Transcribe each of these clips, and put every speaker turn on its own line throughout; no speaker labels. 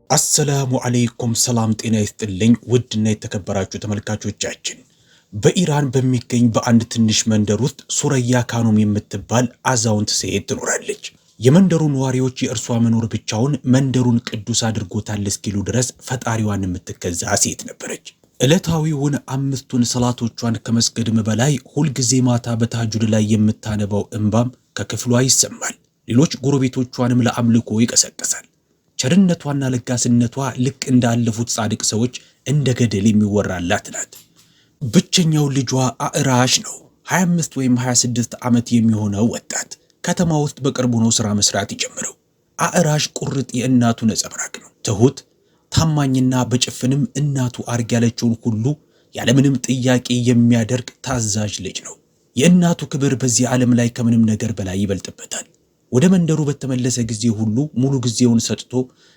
አሰላሙ አለይኩም ሰላም ጤና ይስጥልኝ ውድና የተከበራችሁ ተመልካቾቻችን። በኢራን በሚገኝ በአንድ ትንሽ መንደር ውስጥ ሱረያ ካኑም የምትባል አዛውንት ሴት ትኖራለች። የመንደሩ ነዋሪዎች የእርሷ መኖር ብቻውን መንደሩን ቅዱስ አድርጎታል እስኪሉ ድረስ ፈጣሪዋን የምትገዛ ሴት ነበረች። ዕለታዊውን አምስቱን ሰላቶቿን ከመስገድም በላይ ሁልጊዜ ማታ በታጁድ ላይ የምታነባው እንባም ከክፍሏ ይሰማል። ሌሎች ጎረቤቶቿንም ለአምልኮ ይቀሰቅሳል። ቸርነቷና ለጋስነቷ ልክ እንዳለፉት ጻድቅ ሰዎች እንደ ገደል የሚወራላት ናት። ብቸኛው ልጇ አዕራሽ ነው። 25 ወይም 26 ዓመት የሚሆነው ወጣት ከተማ ውስጥ በቅርቡ ነው ሥራ መስራት ይጀምረው። አዕራሽ ቁርጥ የእናቱ ነጸብራቅ ነው። ትሁት፣ ታማኝና በጭፍንም እናቱ አርግ ያለችውን ሁሉ ያለምንም ጥያቄ የሚያደርግ ታዛዥ ልጅ ነው። የእናቱ ክብር በዚህ ዓለም ላይ ከምንም ነገር በላይ ይበልጥበታል። ወደ መንደሩ በተመለሰ ጊዜ ሁሉ ሙሉ ጊዜውን ሰጥቶ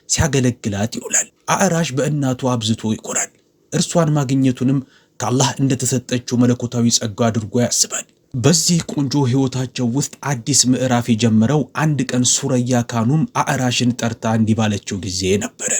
ሲያገለግላት ይውላል። አዕራሽ በእናቱ አብዝቶ ይኮራል። እርሷን ማግኘቱንም ከአላህ እንደተሰጠችው መለኮታዊ ጸጋ አድርጎ ያስባል። በዚህ ቆንጆ ሕይወታቸው ውስጥ አዲስ ምዕራፍ የጀመረው አንድ ቀን ሱረያ ካኑም አዕራሽን ጠርታ እንዲህ ባለችው ጊዜ ነበረ።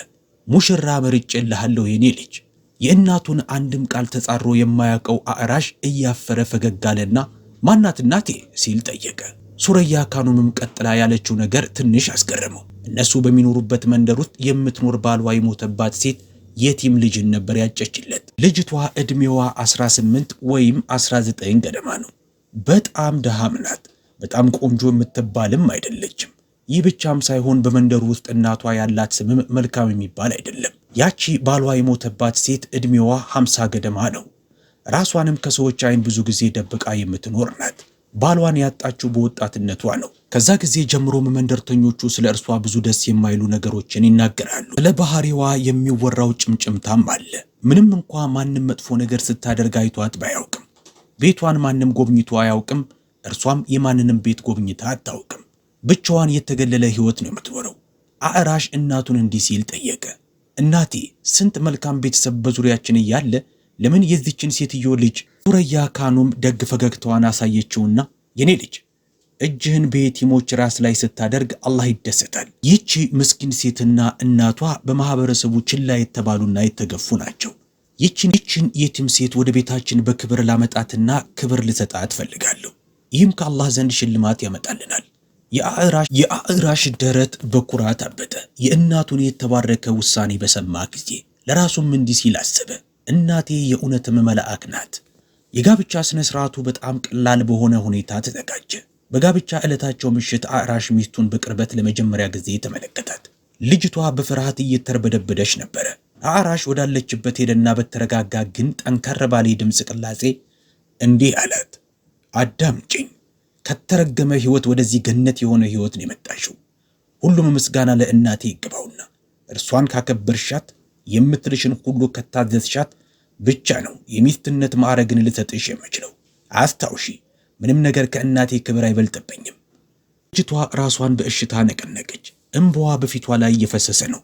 ሙሽራ መርጬልሃለሁ የኔ ልጅ። የእናቱን አንድም ቃል ተጻሮ የማያውቀው አዕራሽ እያፈረ ፈገግ አለና ማናት እናቴ ሲል ጠየቀ። ሱረያ ካኑምም ቀጥላ ያለችው ነገር ትንሽ አስገረመው። እነሱ በሚኖሩበት መንደር ውስጥ የምትኖር ባሏ የሞተባት ሴት የቲም ልጅን ነበር ያጨችለት። ልጅቷ ዕድሜዋ 18 ወይም 19 ገደማ ነው። በጣም ደሃም ናት። በጣም ቆንጆ የምትባልም አይደለችም። ይህ ብቻም ሳይሆን በመንደሩ ውስጥ እናቷ ያላት ስምም መልካም የሚባል አይደለም። ያቺ ባሏ የሞተባት ሴት ዕድሜዋ 50 ገደማ ነው። ራሷንም ከሰዎች አይን ብዙ ጊዜ ደብቃ የምትኖር ናት። ባሏን ያጣችው በወጣትነቷ ነው። ከዛ ጊዜ ጀምሮም መንደርተኞቹ ስለ እርሷ ብዙ ደስ የማይሉ ነገሮችን ይናገራሉ። ስለ ባህሪዋ የሚወራው ጭምጭምታም አለ። ምንም እንኳ ማንም መጥፎ ነገር ስታደርግ አይቷት ባያውቅም፣ ቤቷን ማንም ጎብኝቶ አያውቅም፣ እርሷም የማንንም ቤት ጎብኝታ አታውቅም። ብቻዋን የተገለለ ሕይወት ነው የምትኖረው። አዕራሽ እናቱን እንዲህ ሲል ጠየቀ። እናቴ፣ ስንት መልካም ቤተሰብ በዙሪያችን እያለ ለምን የዚችን ሴትዮ ልጅ? ሱረያ ካኑም ደግ ፈገግታዋን አሳየችውና የኔ ልጅ እጅህን በየቲሞች ራስ ላይ ስታደርግ አላህ ይደሰታል። ይህቺ ምስኪን ሴትና እናቷ በማህበረሰቡ ችላ የተባሉና የተገፉ ናቸው። ይህችን የቲም ሴት ወደ ቤታችን በክብር ላመጣትና ክብር ልሰጣት ፈልጋለሁ። ይህም ከአላህ ዘንድ ሽልማት ያመጣልናል። የአዕራሽ ደረት በኩራት አበጠ። የእናቱን የተባረከ ውሳኔ በሰማ ጊዜ ለራሱም እንዲህ ሲል አሰበ። እናቴ የእውነትም መልአክ ናት። የጋብቻ ስነ ስርዓቱ በጣም ቀላል በሆነ ሁኔታ ተዘጋጀ። በጋብቻ ዕለታቸው ምሽት አዕራሽ ሚስቱን በቅርበት ለመጀመሪያ ጊዜ ተመለከታት። ልጅቷ በፍርሃት እየተርበደበደች ነበረ። አዕራሽ ወዳለችበት ሄደና በተረጋጋ ግን ጠንከር ባለ ድምፅ ቅላጼ እንዲህ አላት። አዳምጪኝ። ከተረገመ ሕይወት ወደዚህ ገነት የሆነ ሕይወት ነው የመጣሽው። ሁሉም ምስጋና ለእናቴ ይገባውና እርሷን ካከበርሻት፣ የምትልሽን ሁሉ ከታዘዝሻት ብቻ ነው የሚስትነት ማዕረግን ልሰጥሽ የምችለው። አስታውሺ፣ ምንም ነገር ከእናቴ ክብር አይበልጥብኝም። ልጅቷ ራሷን በእሽታ ነቀነቀች። እንባዋ በፊቷ ላይ እየፈሰሰ ነው።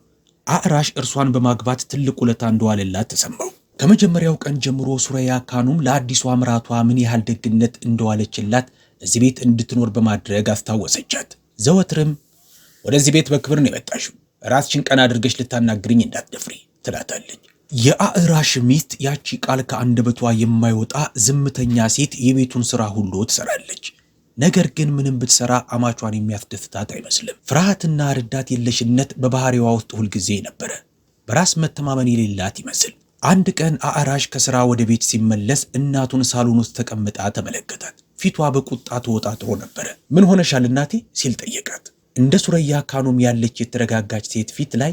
አዕራሽ እርሷን በማግባት ትልቅ ውለታ እንደዋለላት ተሰማው። ከመጀመሪያው ቀን ጀምሮ ሱረያ ካኑም ለአዲሷ ምራቷ ምን ያህል ደግነት እንደዋለችላት እዚህ ቤት እንድትኖር በማድረግ አስታወሰቻት። ዘወትርም ወደዚህ ቤት በክብር ነው የመጣሽው፣ ራስሽን ቀና አድርገሽ ልታናግርኝ እንዳትደፍሪ ትላታለች። የአዕራሽ ሚስት ያቺ ቃል ከአንደበቷ የማይወጣ ዝምተኛ ሴት የቤቱን ሥራ ሁሉ ትሰራለች። ነገር ግን ምንም ብትሰራ አማቿን የሚያስደስታት አይመስልም። ፍርሃትና ረዳት የለሽነት በባህሪዋ ውስጥ ሁልጊዜ ነበረ። በራስ መተማመን የሌላት ይመስል። አንድ ቀን አዕራሽ ከሥራ ወደ ቤት ሲመለስ እናቱን ሳሎን ውስጥ ተቀምጣ ተመለከታት። ፊቷ በቁጣ ተወጣጥሮ ነበረ። ምን ሆነሻል እናቴ ሲል ጠየቃት። እንደ ሱረያ ካኑም ያለች የተረጋጋች ሴት ፊት ላይ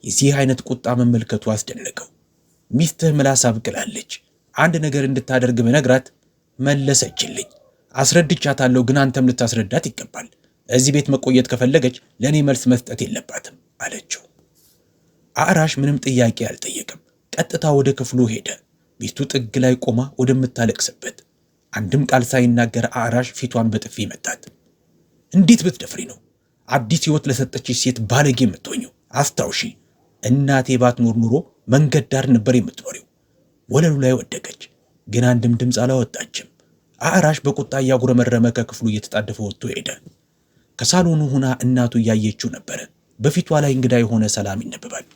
የዚህ አይነት ቁጣ መመልከቱ አስደነቀው። ሚስትህ ምላስ አብቅላለች። አንድ ነገር እንድታደርግ ብነግራት መለሰችልኝ። አስረድቻታለሁ፣ ግን አንተም ልታስረዳት ይገባል። እዚህ ቤት መቆየት ከፈለገች ለእኔ መልስ መስጠት የለባትም አለችው። አዕራሽ ምንም ጥያቄ አልጠየቅም። ቀጥታ ወደ ክፍሉ ሄደ። ሚስቱ ጥግ ላይ ቆማ ወደምታለቅስበት አንድም ቃል ሳይናገር አዕራሽ ፊቷን በጥፊ መታት። እንዴት ብትደፍሪ ነው አዲስ ሕይወት ለሰጠችሽ ሴት ባለጌ የምትሆኘው? አስታውሺ፣ እናቴ ባትኖር ኑሮ መንገድ ዳር ነበር የምትኖሪው። ወለሉ ላይ ወደቀች፣ ግን አንድም ድምፅ አላወጣችም። አዕራሽ በቁጣ እያጉረመረመ ከክፍሉ እየተጣደፈ ወጥቶ ሄደ። ከሳሎኑ ሆና እናቱ እያየችው ነበረ። በፊቷ ላይ እንግዳ የሆነ ሰላም ይነበባል።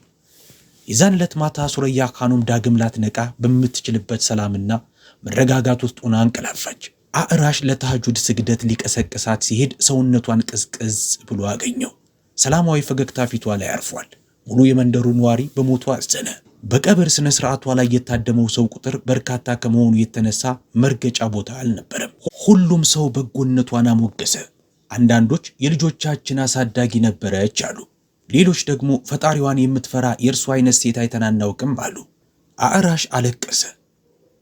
የዛን ዕለት ማታ ሱረያ ካኑም ዳግም ላትነቃ በምትችልበት ሰላምና መረጋጋት ውስጥ ሆና አንቀላፋች። አዕራሽ ለተሐጁድ ስግደት ሊቀሰቅሳት ሲሄድ ሰውነቷን ቅዝቅዝ ብሎ አገኘው። ሰላማዊ ፈገግታ ፊቷ ላይ አርፏል። ሙሉ የመንደሩ ነዋሪ በሞቷ አዘነ። በቀብር ስነ ስርዓቷ ላይ የታደመው ሰው ቁጥር በርካታ ከመሆኑ የተነሳ መርገጫ ቦታ አልነበረም። ሁሉም ሰው በጎነቷን አሞገሰ። አንዳንዶች የልጆቻችን አሳዳጊ ነበረች አሉ። ሌሎች ደግሞ ፈጣሪዋን የምትፈራ የእርሱ አይነት ሴት አይተን አናውቅም አሉ። አዕራሽ አለቀሰ።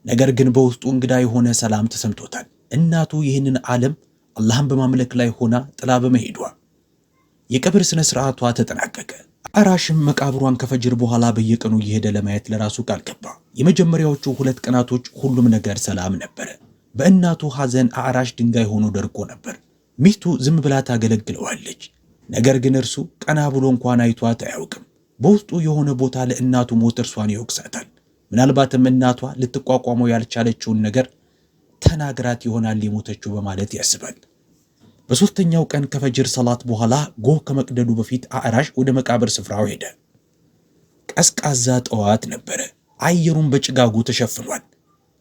ነገር ግን በውስጡ እንግዳ የሆነ ሰላም ተሰምቶታል። እናቱ ይህንን ዓለም አላህን በማምለክ ላይ ሆና ጥላ በመሄዷ የቀብር ስነ ስርዓቷ ተጠናቀቀ። አዕራሽም መቃብሯን ከፈጅር በኋላ በየቀኑ እየሄደ ለማየት ለራሱ ቃል ገባ። የመጀመሪያዎቹ 2 ቀናቶች ሁሉም ነገር ሰላም ነበረ። በእናቱ ሐዘን አዕራሽ ድንጋይ ሆኖ ደርቆ ነበር። ሚስቱ ዝም ብላ ታገለግለዋለች። ነገር ግን እርሱ ቀና ብሎ እንኳን አይቷት አያውቅም። በውስጡ የሆነ ቦታ ለእናቱ ሞት እርሷን ይወቅሳታል። ምናልባትም እናቷ ልትቋቋመው ያልቻለችውን ነገር ተናግራት ይሆናል የሞተችው በማለት ያስባል። በሶስተኛው ቀን ከፈጅር ሰላት በኋላ ጎህ ከመቅደዱ በፊት አዕራሽ ወደ መቃብር ስፍራው ሄደ። ቀዝቃዛ ጠዋት ነበረ። አየሩን በጭጋጉ ተሸፍኗል።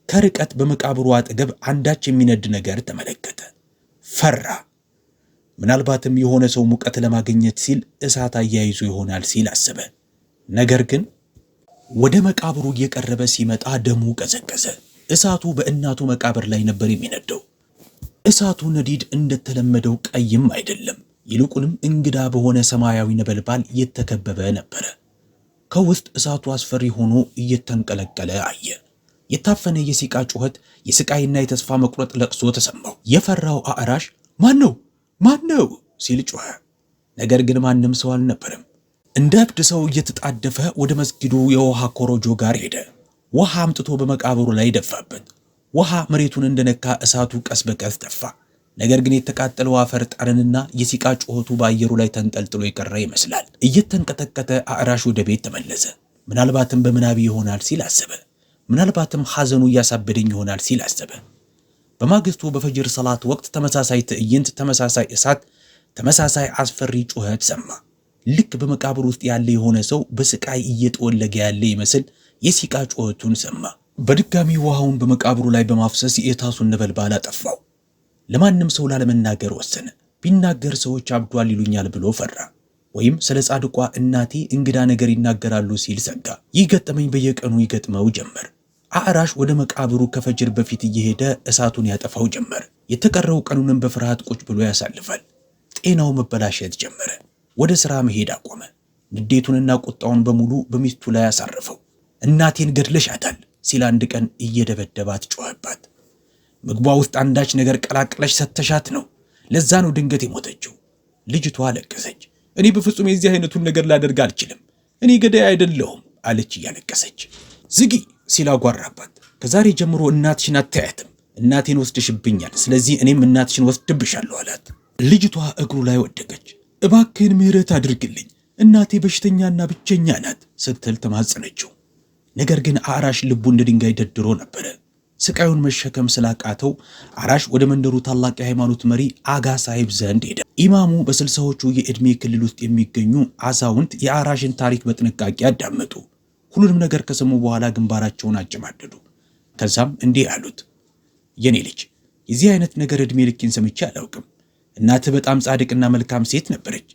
ከርቀት በመቃብሩ አጠገብ አንዳች የሚነድ ነገር ተመለከተ። ፈራ። ምናልባትም የሆነ ሰው ሙቀት ለማግኘት ሲል እሳት አያይዞ ይሆናል ሲል አሰበ። ነገር ግን ወደ መቃብሩ እየቀረበ ሲመጣ ደሙ ቀዘቀዘ። እሳቱ በእናቱ መቃብር ላይ ነበር የሚነደው። እሳቱ ነዲድ እንደተለመደው ቀይም አይደለም፣ ይልቁንም እንግዳ በሆነ ሰማያዊ ነበልባል የተከበበ ነበረ። ከውስጥ እሳቱ አስፈሪ ሆኖ እየተንቀለቀለ አየ። የታፈነ የሲቃ ጩኸት፣ የስቃይና የተስፋ መቁረጥ ለቅሶ ተሰማው። የፈራው አዕራሽ ማን ነው ሲል ጮኸ። ነገር ግን ማንም ሰው አልነበረም። እንደ እብድ ሰው እየተጣደፈ ወደ መስጊዱ የውሃ ኮረጆ ጋር ሄደ። ውሃ አምጥቶ በመቃብሩ ላይ ደፋበት። ውሃ መሬቱን እንደነካ እሳቱ ቀስ በቀስ ጠፋ። ነገር ግን የተቃጠለው አፈር ጠረንና የሲቃ ጩኸቱ በአየሩ ላይ ተንጠልጥሎ የቀረ ይመስላል። እየተንቀጠቀጠ አዕራሽ ወደ ቤት ተመለሰ። ምናልባትም በምናቢ ይሆናል ሲል አሰበ። ምናልባትም ሐዘኑ እያሳበደኝ ይሆናል ሲል አሰበ። በማግስቱ በፈጅር ሰላት ወቅት ተመሳሳይ ትዕይንት፣ ተመሳሳይ እሳት፣ ተመሳሳይ አስፈሪ ጩኸት ሰማ። ልክ በመቃብር ውስጥ ያለ የሆነ ሰው በስቃይ እየተወለገ ያለ ይመስል የሲቃ ጩኸቱን ሰማ። በድጋሚ ውሃውን በመቃብሩ ላይ በማፍሰስ የእሳቱን ነበልባል አጠፋው። ለማንም ሰው ላለመናገር ወሰነ። ቢናገር ሰዎች አብዷል ይሉኛል ብሎ ፈራ። ወይም ስለ ጻድቋ እናቴ እንግዳ ነገር ይናገራሉ ሲል ሰጋ። ይህ ገጠመኝ በየቀኑ ይገጥመው ጀመር። አዕራሽ ወደ መቃብሩ ከፈጅር በፊት እየሄደ እሳቱን ያጠፋው ጀመር። የተቀረው ቀኑንም በፍርሃት ቁጭ ብሎ ያሳልፋል። ጤናው መበላሸት ጀመረ። ወደ ሥራ መሄድ አቆመ። ንዴቱንና ቁጣውን በሙሉ በሚስቱ ላይ አሳረፈው። እናቴን ገድለሻታል ሲል አንድ ቀን እየደበደባት ጮኸባት። ምግቧ ውስጥ አንዳች ነገር ቀላቅለሽ ሰተሻት ነው፣ ለዛ ነው ድንገት የሞተችው። ልጅቷ አለቀሰች። እኔ በፍጹም የዚህ አይነቱን ነገር ላደርግ አልችልም፣ እኔ ገዳይ አይደለሁም አለች እያለቀሰች። ዝጊ ሲል አጓራባት። ከዛሬ ጀምሮ እናትሽን አታያትም፣ እናቴን ወስድሽብኛል፣ ስለዚህ እኔም እናትሽን ወስድብሻለሁ አላት። ልጅቷ እግሩ ላይ ወደቀች። እባክህን ምህረት አድርግልኝ፣ እናቴ በሽተኛና ብቸኛ ናት ስትል ተማጸነችው። ነገር ግን አዕራሽ ልቡ እንደ ድንጋይ ደድሮ ነበረ። ስቃዩን መሸከም ስላቃተው አዕራሽ ወደ መንደሩ ታላቅ የሃይማኖት መሪ አጋ ሳሂብ ዘንድ ሄደ። ኢማሙ በ60ዎቹ የዕድሜ ክልል ውስጥ የሚገኙ አዛውንት የአዕራሽን ታሪክ በጥንቃቄ አዳመጡ። ሁሉንም ነገር ከሰሙ በኋላ ግንባራቸውን አጨማደዱ። ከዛም እንዲህ አሉት፣ የኔ ልጅ የዚህ አይነት ነገር ዕድሜ ልኬን ሰምቼ አላውቅም። እናትህ በጣም ጻድቅና መልካም ሴት ነበረች።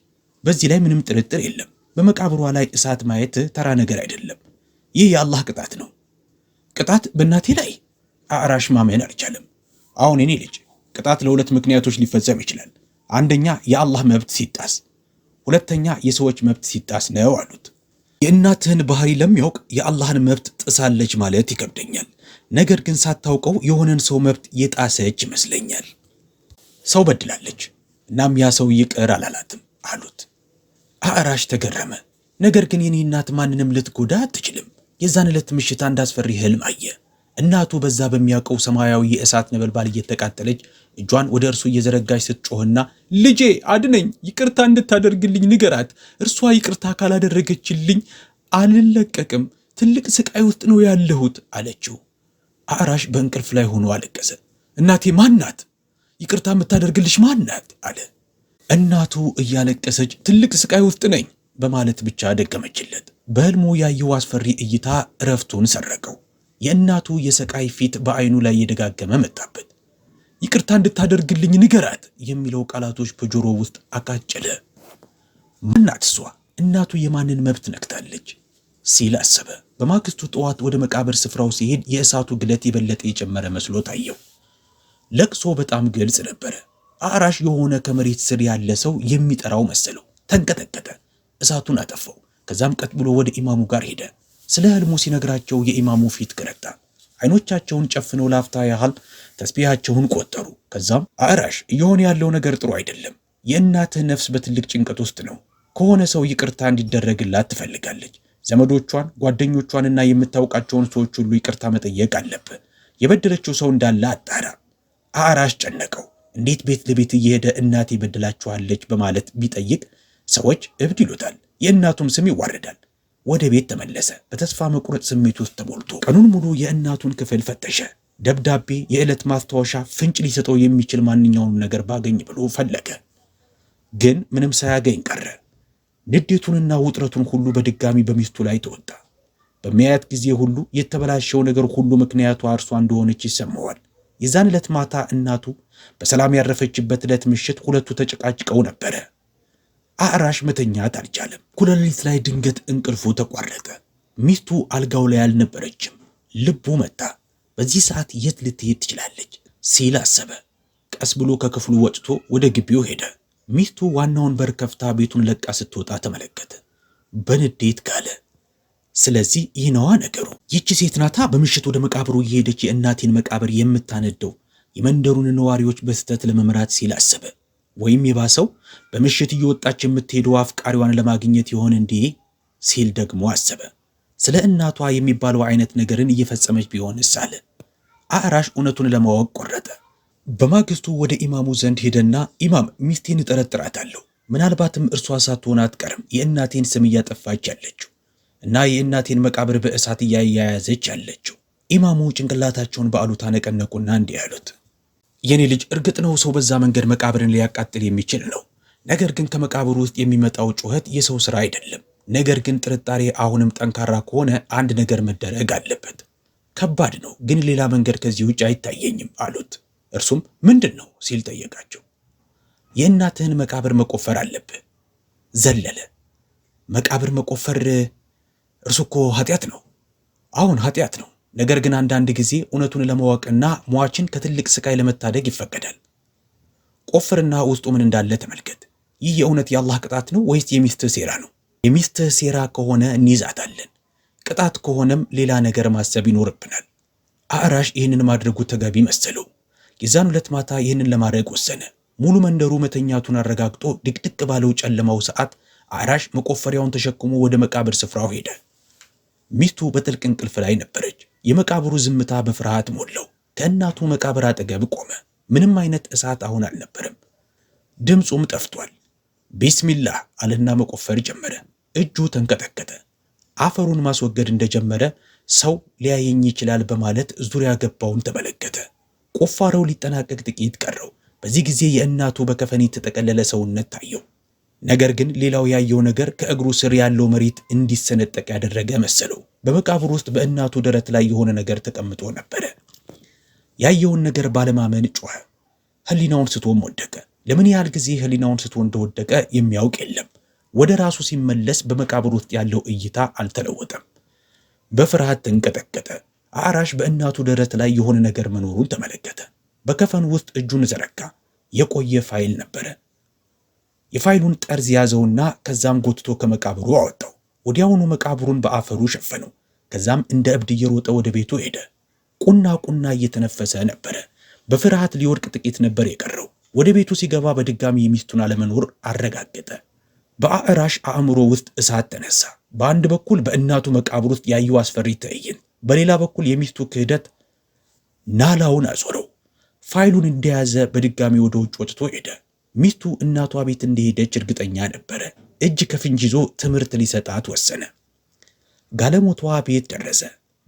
በዚህ ላይ ምንም ጥርጥር የለም። በመቃብሯ ላይ እሳት ማየት ተራ ነገር አይደለም። ይህ የአላህ ቅጣት ነው። ቅጣት በእናቴ ላይ? አዕራሽ ማመን አልቻለም። አሁን የኔ ልጅ ቅጣት ለሁለት ምክንያቶች ሊፈጸም ይችላል። አንደኛ የአላህ መብት ሲጣስ፣ ሁለተኛ የሰዎች መብት ሲጣስ ነው አሉት። የእናትህን ባህሪ ለሚያውቅ የአላህን መብት ጥሳለች ማለት ይከብደኛል። ነገር ግን ሳታውቀው የሆነን ሰው መብት የጣሰች ይመስለኛል። ሰው በድላለች፣ እናም ያ ሰው ይቅር አላላትም አሉት። አዕራሽ ተገረመ። ነገር ግን የኔ እናት ማንንም ልትጎዳ አትችልም። የዛን ዕለት ምሽት አንድ አስፈሪ ህልም አየ። እናቱ በዛ በሚያውቀው ሰማያዊ የእሳት ነበልባል እየተቃጠለች እጇን ወደ እርሱ እየዘረጋች ስትጮህና ልጄ አድነኝ፣ ይቅርታ እንድታደርግልኝ ንገራት፣ እርሷ ይቅርታ ካላደረገችልኝ አልለቀቅም፣ ትልቅ ስቃይ ውስጥ ነው ያለሁት አለችው። አዕራሽ በእንቅልፍ ላይ ሆኖ አለቀሰ። እናቴ ማናት? ይቅርታ የምታደርግልሽ ማናት? አለ። እናቱ እያለቀሰች ትልቅ ስቃይ ውስጥ ነኝ በማለት ብቻ ደገመችለት። በህልሙ ያየው አስፈሪ እይታ እረፍቱን ሰረቀው። የእናቱ የሰቃይ ፊት በአይኑ ላይ እየደጋገመ መጣበት። ይቅርታ እንድታደርግልኝ ንገራት የሚለው ቃላቶች በጆሮ ውስጥ አቃጨለ። ማናት እሷ? እናቱ የማንን መብት ነክታለች ሲል አሰበ። በማግስቱ ጠዋት ወደ መቃብር ስፍራው ሲሄድ የእሳቱ ግለት የበለጠ የጨመረ መስሎ ታየው። ለቅሶ በጣም ግልጽ ነበረ። አዕራሽ የሆነ ከመሬት ስር ያለ ሰው የሚጠራው መሰለው። ተንቀጠቀጠ። እሳቱን አጠፋው። ከዛም ቀጥ ብሎ ወደ ኢማሙ ጋር ሄደ። ስለ ህልሙ ሲነግራቸው የኢማሙ ፊት ገረጣ። አይኖቻቸውን ጨፍነው ላፍታ ያህል ተስቢሃቸውን ቆጠሩ። ከዛም አዕራሽ፣ እየሆነ ያለው ነገር ጥሩ አይደለም። የእናትህ ነፍስ በትልቅ ጭንቀት ውስጥ ነው። ከሆነ ሰው ይቅርታ እንዲደረግላት ትፈልጋለች። ዘመዶቿን፣ ጓደኞቿንና የምታውቃቸውን ሰዎች ሁሉ ይቅርታ መጠየቅ አለብህ። የበደለችው ሰው እንዳለ አጣራ። አዕራሽ ጨነቀው። እንዴት ቤት ለቤት እየሄደ እናቴ በደላችኋለች በማለት ቢጠይቅ ሰዎች እብድ ይሉታል። የእናቱም ስም ይዋረዳል። ወደ ቤት ተመለሰ። በተስፋ መቁረጥ ስሜት ውስጥ ተሞልቶ ቀኑን ሙሉ የእናቱን ክፍል ፈተሸ። ደብዳቤ፣ የዕለት ማስታወሻ፣ ፍንጭ ሊሰጠው የሚችል ማንኛውንም ነገር ባገኝ ብሎ ፈለገ። ግን ምንም ሳያገኝ ቀረ። ንዴቱንና ውጥረቱን ሁሉ በድጋሚ በሚስቱ ላይ ተወጣ። በሚያያት ጊዜ ሁሉ የተበላሸው ነገር ሁሉ ምክንያቱ እርሷ እንደሆነች ይሰማዋል። የዛን ዕለት ማታ እናቱ በሰላም ያረፈችበት ዕለት ምሽት ሁለቱ ተጨቃጭቀው ነበረ። አዕራሽ መተኛት አልቻለም። እኩለ ሌሊት ላይ ድንገት እንቅልፉ ተቋረጠ። ሚስቱ አልጋው ላይ አልነበረችም። ልቡ መታ። በዚህ ሰዓት የት ልትሄድ ትችላለች ሲል አሰበ። ቀስ ብሎ ከክፍሉ ወጥቶ ወደ ግቢው ሄደ። ሚስቱ ዋናውን በር ከፍታ ቤቱን ለቃ ስትወጣ ተመለከተ። በንዴት ጋለ። ስለዚህ ይህ ነዋ ነገሩ። ይቺ ሴት ናታ በምሽት ወደ መቃብሩ እየሄደች የእናቴን መቃብር የምታነደው የመንደሩን ነዋሪዎች በስተት ለመምራት ሲል አሰበ። ወይም የባሰው በምሽት እየወጣች የምትሄደው አፍቃሪዋን ለማግኘት ይሆን እንዴ ሲል ደግሞ አሰበ። ስለ እናቷ የሚባለው አይነት ነገርን እየፈጸመች ቢሆንስ አለ። አዕራሽ እውነቱን ለማወቅ ቆረጠ። በማግስቱ ወደ ኢማሙ ዘንድ ሄደና ኢማም፣ ሚስቴን እጠረጥራታለሁ። ምናልባትም እርሷ ሳትሆን አትቀርም የእናቴን ስም እያጠፋች ያለችው እና የእናቴን መቃብር በእሳት እያያያዘች ያለችው። ኢማሙ ጭንቅላታቸውን በአሉታ ነቀነቁና እንዲህ ያሉት፣ የኔ ልጅ፣ እርግጥ ነው ሰው በዛ መንገድ መቃብርን ሊያቃጥል የሚችል ነው። ነገር ግን ከመቃብሩ ውስጥ የሚመጣው ጩኸት የሰው ሥራ አይደለም። ነገር ግን ጥርጣሬ አሁንም ጠንካራ ከሆነ አንድ ነገር መደረግ አለበት። ከባድ ነው፣ ግን ሌላ መንገድ ከዚህ ውጭ አይታየኝም አሉት። እርሱም ምንድን ነው ሲል ጠየቃቸው። የእናትህን መቃብር መቆፈር አለብህ። ዘለለ። መቃብር መቆፈር? እርሱ እኮ ኃጢአት ነው። አሁን ኃጢአት ነው። ነገር ግን አንዳንድ ጊዜ እውነቱን ለማወቅና ሟችን ከትልቅ ስቃይ ለመታደግ ይፈቀዳል። ቆፍርና ውስጡ ምን እንዳለ ተመልከት። ይህ የእውነት የአላህ ቅጣት ነው ወይስ የሚስትህ ሴራ ነው? የሚስትህ ሴራ ከሆነ እንይዛታለን። ቅጣት ከሆነም ሌላ ነገር ማሰብ ይኖርብናል። አዕራሽ ይህንን ማድረጉ ተገቢ መሰለው። የዛን ዕለት ማታ ይህንን ለማድረግ ወሰነ። ሙሉ መንደሩ መተኛቱን አረጋግጦ ድቅድቅ ባለው ጨለማው ሰዓት አዕራሽ መቆፈሪያውን ተሸክሞ ወደ መቃብር ስፍራው ሄደ። ሚስቱ በጥልቅ እንቅልፍ ላይ ነበረች። የመቃብሩ ዝምታ በፍርሃት ሞላው። ከእናቱ መቃብር አጠገብ ቆመ። ምንም አይነት እሳት አሁን አልነበረም። ድምፁም ጠፍቷል። ቢስሚላህ አለና መቆፈር ጀመረ። እጁ ተንቀጠቀጠ። አፈሩን ማስወገድ እንደጀመረ ሰው ሊያየኝ ይችላል በማለት ዙሪያ ገባውን ተመለከተ። ቁፋሮው ሊጠናቀቅ ጥቂት ቀረው። በዚህ ጊዜ የእናቱ በከፈን የተጠቀለለ ሰውነት ታየው። ነገር ግን ሌላው ያየው ነገር ከእግሩ ስር ያለው መሬት እንዲሰነጠቅ ያደረገ መሰለው። በመቃብር ውስጥ በእናቱ ደረት ላይ የሆነ ነገር ተቀምጦ ነበረ። ያየውን ነገር ባለማመን ጮኸ። ህሊናውን ስቶም ወደቀ። ለምን ያህል ጊዜ ህሊናውን ስቶ እንደወደቀ የሚያውቅ የለም። ወደ ራሱ ሲመለስ በመቃብር ውስጥ ያለው እይታ አልተለወጠም። በፍርሃት ተንቀጠቀጠ። አዕራሽ በእናቱ ደረት ላይ የሆነ ነገር መኖሩን ተመለከተ። በከፈን ውስጥ እጁን ዘረጋ። የቆየ ፋይል ነበረ። የፋይሉን ጠርዝ ያዘውና ከዛም ጎትቶ ከመቃብሩ አወጣው። ወዲያውኑ መቃብሩን በአፈሩ ሸፈነው። ከዛም እንደ እብድ እየሮጠ ወደ ቤቱ ሄደ። ቁና ቁና እየተነፈሰ ነበረ። በፍርሃት ሊወድቅ ጥቂት ነበር የቀረው። ወደ ቤቱ ሲገባ በድጋሚ የሚስቱን አለመኖር አረጋገጠ። በአዕራሽ አእምሮ ውስጥ እሳት ተነሳ። በአንድ በኩል በእናቱ መቃብር ውስጥ ያየው አስፈሪ ትዕይንት፣ በሌላ በኩል የሚስቱ ክህደት ናላውን አዞረው። ፋይሉን እንደያዘ በድጋሚ ወደ ውጭ ወጥቶ ሄደ። ሚስቱ እናቷ ቤት እንደሄደች እርግጠኛ ነበረ። እጅ ከፍንጅ ይዞ ትምህርት ሊሰጣት ወሰነ። ጋለሞቷ ቤት ደረሰ።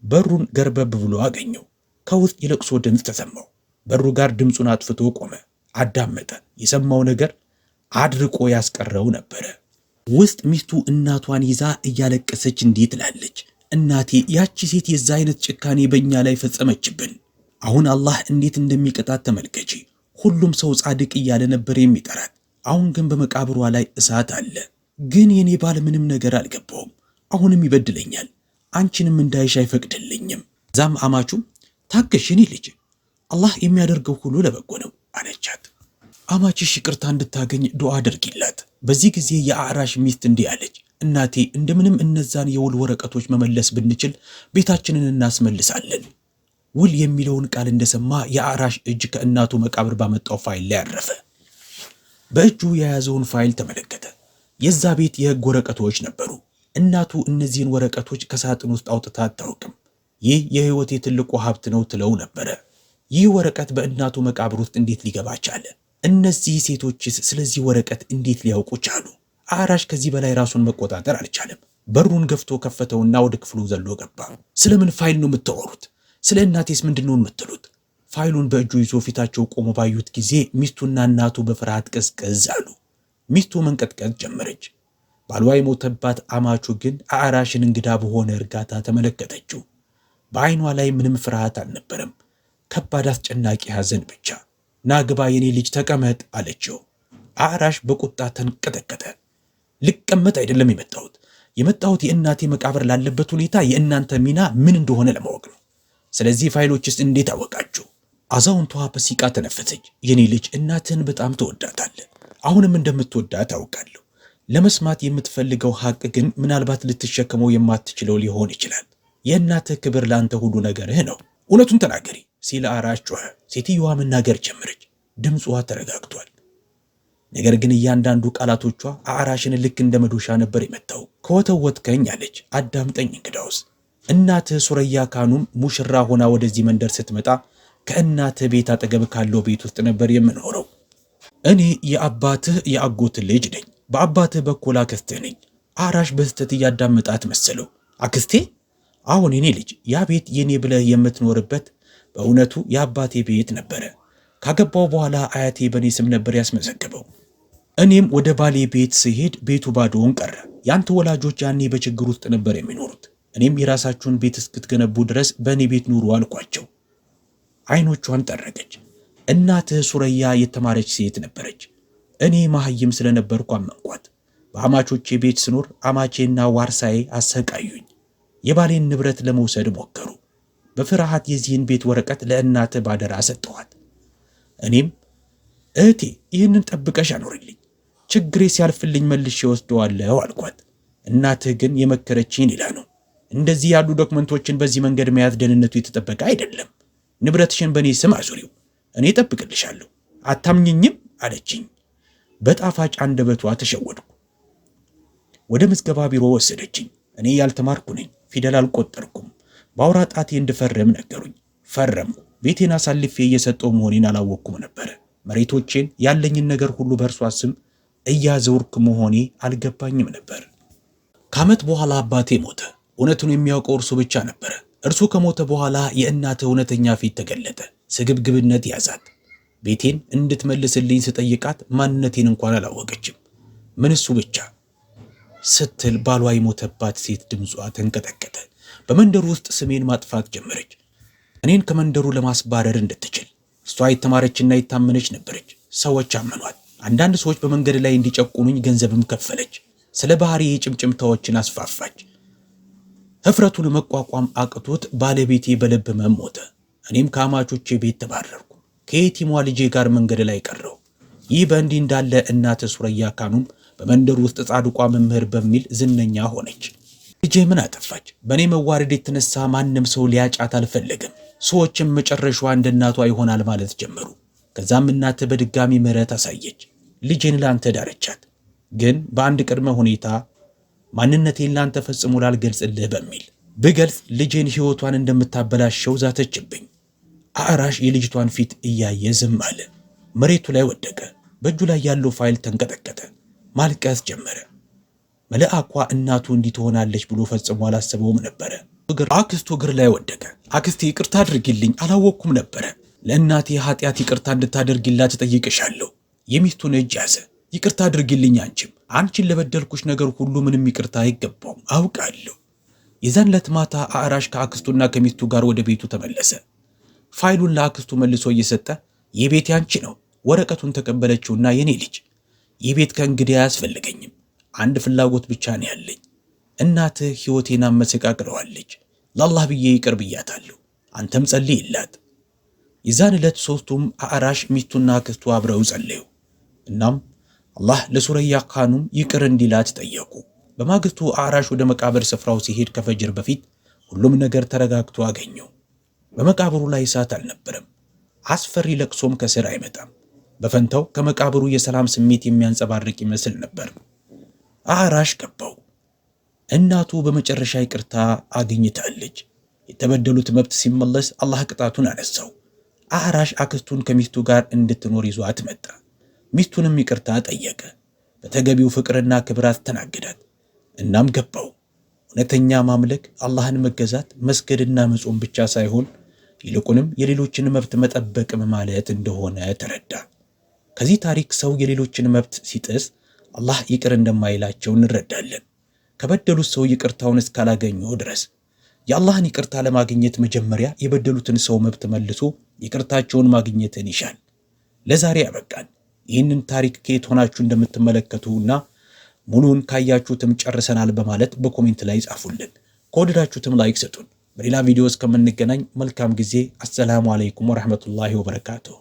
በሩን ገርበብ ብሎ አገኘው። ከውስጥ የለቅሶ ድምፅ ተሰማው። በሩ ጋር ድምፁን አጥፍቶ ቆመ። አዳመጠ። የሰማው ነገር አድርቆ ያስቀረው ነበረ። ውስጥ ሚስቱ እናቷን ይዛ እያለቀሰች እንዲህ ትላለች። እናቴ ያቺ ሴት የዛ አይነት ጭካኔ በእኛ ላይ ፈጸመችብን። አሁን አላህ እንዴት እንደሚቀጣት ተመልከቺ። ሁሉም ሰው ጻድቅ እያለ ነበር የሚጠራት። አሁን ግን በመቃብሯ ላይ እሳት አለ። ግን የኔ ባል ምንም ነገር አልገባውም። አሁንም ይበድለኛል። አንቺንም እንዳይሽ አይፈቅድልኝም። ዛም አማቹም ታገሽ የኔ ልጅ፣ አላህ የሚያደርገው ሁሉ ለበጎ ነው አለቻት። አማችሽ ይቅርታ እንድታገኝ ዱዓ አድርጊላት። በዚህ ጊዜ የአዕራሽ ሚስት እንዲህ አለች። እናቴ እንደምንም እነዛን የውል ወረቀቶች መመለስ ብንችል ቤታችንን እናስመልሳለን። ውል የሚለውን ቃል እንደሰማ የአዕራሽ እጅ ከእናቱ መቃብር ባመጣው ፋይል ላይ አረፈ። በእጁ የያዘውን ፋይል ተመለከተ። የዛ ቤት የህግ ወረቀቶች ነበሩ። እናቱ እነዚህን ወረቀቶች ከሳጥን ውስጥ አውጥታ አታውቅም። ይህ የህይወቴ ትልቁ ሀብት ነው ትለው ነበረ። ይህ ወረቀት በእናቱ መቃብር ውስጥ እንዴት ሊገባ ቻለ? እነዚህ ሴቶችስ ስለዚህ ወረቀት እንዴት ሊያውቁ ቻሉ? አዕራሽ ከዚህ በላይ ራሱን መቆጣጠር አልቻለም። በሩን ገፍቶ ከፈተውና ወደ ክፍሉ ዘሎ ገባ። ስለምን ፋይል ነው የምታወሩት? ስለ እናቴስ ምንድነው የምትሉት? ፋይሉን በእጁ ይዞ ፊታቸው ቆሞ ባዩት ጊዜ ሚስቱና እናቱ በፍርሃት ቀዝቀዝ አሉ። ሚስቱ መንቀጥቀጥ ጀመረች። ባሏ የሞተባት አማቹ ግን አዕራሽን እንግዳ በሆነ እርጋታ ተመለከተችው። በዓይኗ ላይ ምንም ፍርሃት አልነበረም፣ ከባድ አስጨናቂ ሐዘን ብቻ። ናግባ የኔ ልጅ ተቀመጥ አለችው። አዕራሽ በቁጣ ተንቀጠቀጠ። ልቀመጥ አይደለም የመጣሁት የእናቴ መቃብር ላለበት ሁኔታ የእናንተ ሚና ምን እንደሆነ ለማወቅ ነው። ስለዚህ ፋይሎችስ እንዴት አወቃችሁ? አዛውንቷ በሲቃ ተነፈሰች። የኔ ልጅ እናትህን በጣም ትወዳታለህ። አሁንም እንደምትወዳት አውቃለሁ። ለመስማት የምትፈልገው ሐቅ ግን ምናልባት ልትሸከመው የማትችለው ሊሆን ይችላል። የእናትህ ክብር ለአንተ ሁሉ ነገርህ ነው። እውነቱን ተናገሪ ሲል አዕራሽ ጮኸ። ሴትዮዋ መናገር ጀመረች። ድምጿ ተረጋግቷል። ነገር ግን እያንዳንዱ ቃላቶቿ አዕራሽን ልክ እንደ መዶሻ ነበር የመታው። ከወተወትከኝ አለች። አዳምጠኝ እንግዳውስ። እናትህ ሱረያ ካኑም ሙሽራ ሆና ወደዚህ መንደር ስትመጣ ከእናትህ ቤት አጠገብ ካለው ቤት ውስጥ ነበር የምኖረው። እኔ የአባትህ የአጎትህ ልጅ ነኝ። በአባትህ በኩል አክስትህ ነኝ። አዕራሽ በስተት እያዳመጣት መሰለው። አክስቴ? አሁን የኔ ልጅ፣ ያ ቤት የኔ ብለህ የምትኖርበት በእውነቱ የአባቴ ቤት ነበረ። ካገባው በኋላ አያቴ በእኔ ስም ነበር ያስመዘገበው። እኔም ወደ ባሌ ቤት ስሄድ ቤቱ ባዶውን ቀረ። ያንተ ወላጆች ያኔ በችግር ውስጥ ነበር የሚኖሩት። እኔም የራሳችሁን ቤት እስክትገነቡ ድረስ በእኔ ቤት ኑሩ አልኳቸው። አይኖቿን ጠረገች። እናትህ ሱረያ የተማረች ሴት ነበረች። እኔ መሐይም ስለነበርኩ አመንኳት። በአማቾቼ ቤት ስኖር አማቼና ዋርሳዬ አሰቃዩኝ። የባሌን ንብረት ለመውሰድ ሞከሩ። በፍርሃት የዚህን ቤት ወረቀት ለእናትህ ባደራ ሰጠኋት። እኔም እህቴ ይህንን ጠብቀሽ አኖርልኝ፣ ችግሬ ሲያልፍልኝ መልሼ ወስደዋለሁ አልኳት። እናትህ ግን የመከረችኝ ሌላ ነው። እንደዚህ ያሉ ዶክመንቶችን በዚህ መንገድ መያዝ ደህንነቱ የተጠበቀ አይደለም። ንብረትሽን በእኔ ስም አዙሪው፣ እኔ ጠብቅልሻለሁ። አታምኝኝም አለችኝ። በጣፋጭ አንደበቷ ተሸወድኩ። ወደ ምዝገባ ቢሮ ወሰደችኝ። እኔ ያልተማርኩ ነኝ፣ ፊደል አልቆጠርኩም። በአውራ ጣቴ እንድፈርም ነገሩኝ። ፈረምኩ። ቤቴን አሳልፌ እየሰጠው መሆኔን አላወቅኩም ነበረ። መሬቶቼን፣ ያለኝን ነገር ሁሉ በእርሷ ስም እያዘውርክ መሆኔ አልገባኝም ነበር። ከዓመት በኋላ አባቴ ሞተ። እውነቱን የሚያውቀው እርሱ ብቻ ነበረ። እርሱ ከሞተ በኋላ የእናትህ እውነተኛ ፊት ተገለጠ። ስግብግብነት ያዛት። ቤቴን እንድትመልስልኝ ስጠይቃት ማንነቴን እንኳን አላወቀችም። ምን እሱ ብቻ ስትል ባሏ የሞተባት ሴት ድምጿ ተንቀጠቀጠ። በመንደሩ ውስጥ ስሜን ማጥፋት ጀመረች። እኔን ከመንደሩ ለማስባረር እንድትችል። እሷ የተማረችና የታመነች ነበረች። ሰዎች አመኗት። አንዳንድ ሰዎች በመንገድ ላይ እንዲጨቁኑኝ ገንዘብም ከፈለች። ስለ ባህሪ ጭምጭምታዎችን አስፋፋች። ህፍረቱን መቋቋም አቅቶት ባለቤቴ በልብ ህመም ሞተ። እኔም ከአማቾቼ ቤት ተባረርኩ። ከየቲሟ ልጄ ጋር መንገድ ላይ ቀረው። ይህ በእንዲህ እንዳለ እናት ሱረያ ካኑም በመንደሩ ውስጥ ጻድቋ መምህር በሚል ዝነኛ ሆነች። ልጄ ምን አጠፋች? በእኔ መዋረድ የተነሳ ማንም ሰው ሊያጫት አልፈለግም። ሰዎችም መጨረሻዋ እንደ እናቷ ይሆናል ማለት ጀመሩ። ከዛም እናት በድጋሚ ምህረት አሳየች። ልጄን ላንተ ዳረቻት፣ ግን በአንድ ቅድመ ሁኔታ ማንነቴን ላንተ ፈጽሞ ላልገልጽልህ በሚል ብገልጽ ልጄን ሕይወቷን እንደምታበላሸው ዛተችብኝ። አዕራሽ የልጅቷን ፊት እያየ ዝም አለ። መሬቱ ላይ ወደቀ። በእጁ ላይ ያለው ፋይል ተንቀጠቀጠ። ማልቀስ ጀመረ። መልአኳ እናቱ እንዲህ ትሆናለች ብሎ ፈጽሞ አላሰበውም ነበረ። አክስቱ እግር ላይ ወደቀ። አክስቴ ይቅርታ አድርጊልኝ፣ አላወቅኩም ነበረ። ለእናቴ ኃጢአት ይቅርታ እንድታደርጊላት እጠይቅሻለሁ። የሚስቱን እጅ ያዘ። ይቅርታ አድርጊልኝ፣ አንቺም አንቺን ለበደልኩሽ ነገር ሁሉ ምንም ይቅርታ አይገባውም አውቃለሁ። የዛን ዕለት ማታ አዕራሽ ከአክስቱና ከሚስቱ ጋር ወደ ቤቱ ተመለሰ። ፋይሉን ለአክስቱ መልሶ እየሰጠ ይህ ቤት ያንቺ ነው፣ ወረቀቱን ተቀበለችውና የኔ ልጅ ይህ ቤት ከእንግዲህ አያስፈልገኝም፣ አንድ ፍላጎት ብቻ ነው ያለኝ። እናትህ ሕይወቴን አመሰቃቅለዋለች፣ ለአላህ ብዬ ይቅር ብያታለሁ፣ አንተም ጸልይላት። የዛን ዕለት ሦስቱም አዕራሽ ሚስቱና አክስቱ አብረው ጸለዩ። እናም አላህ ለሱረያ ካኑም ይቅር እንዲላት ጠየቁ። በማግስቱ አዕራሽ ወደ መቃብር ስፍራው ሲሄድ ከፈጅር በፊት ሁሉም ነገር ተረጋግቶ አገኘው። በመቃብሩ ላይ እሳት አልነበረም። አስፈሪ ለቅሶም ከስር አይመጣም። በፈንታው ከመቃብሩ የሰላም ስሜት የሚያንጸባርቅ ይመስል ነበር። አዕራሽ ገባው። እናቱ በመጨረሻ ይቅርታ አግኝታለች። የተበደሉት መብት ሲመለስ አላህ ቅጣቱን አነሳው። አዕራሽ አክስቱን ከሚስቱ ጋር እንድትኖር ይዟት መጣ። ሚስቱንም ይቅርታ ጠየቀ። በተገቢው ፍቅርና ክብር አስተናገዳት። እናም ገባው እውነተኛ ማምለክ አላህን መገዛት መስገድና መጾም ብቻ ሳይሆን ይልቁንም የሌሎችን መብት መጠበቅም ማለት እንደሆነ ተረዳ። ከዚህ ታሪክ ሰው የሌሎችን መብት ሲጥስ አላህ ይቅር እንደማይላቸው እንረዳለን። ከበደሉት ሰው ይቅርታውን እስካላገኙ ድረስ የአላህን ይቅርታ ለማግኘት መጀመሪያ የበደሉትን ሰው መብት መልሶ ይቅርታቸውን ማግኘትን ይሻል። ለዛሬ ያበቃን። ይህንን ታሪክ ከየት ሆናችሁ እንደምትመለከቱና ሙሉን ካያችሁትም ጨርሰናል በማለት በኮሜንት ላይ ጻፉልን። ከወደዳችሁትም ላይክ ስጡን። በሌላ ቪዲዮ እስከምንገናኝ መልካም ጊዜ። አሰላሙ አለይኩም ወራህመቱላሂ ወበረካቱሁ።